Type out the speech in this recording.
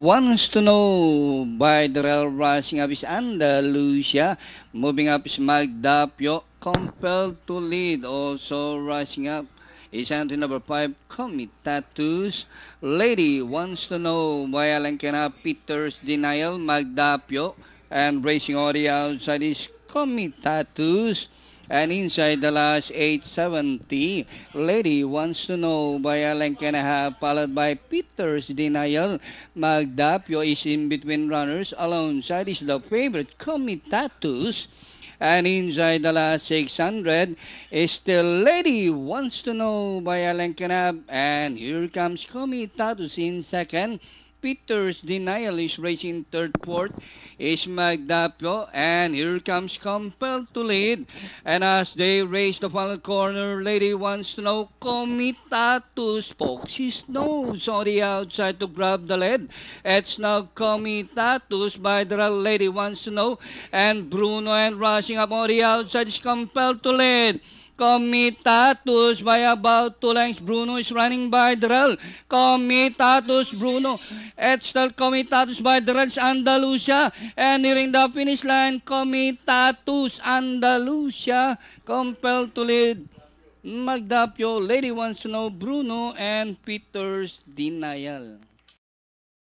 Wants to know by the Real rushing up is Andalusia. Moving up is Magdapio. Compelled to lead. Also rushing up is entry number 5, Comitatus. Lady wants to know by Alencana Peters Denial, Magdapio. And racing on the outside is Comitatus. And inside the last 870, Lady wants to know by Alan Canaha, followed by Peter's Denial. Magdapio is in between runners. Alongside is the favorite Comitatus. And inside the last 600 is still Lady wants to know by Alan Canab. And here comes Comitatus in second. Peter's Denial is racing third, fourth is Magdapio, and here comes Compelled to lead. And as they race the final corner, Lady wants to know, Comitatus pokes his nose on the outside to grab the lead. It's now Comitatus by the Lady wants to know, and Bruno and rushing up on the outside is Compelled to lead. Comitatus by about 2 lengths. Bruno is running by Drell. Comitatus, Bruno. It's still Comitatus by Drell's Andalusia. And nearing the finish line, Comitatus, Andalusia. Compelled to lead. Magdapio, Lady wants to know, Bruno, and Peter's Denial.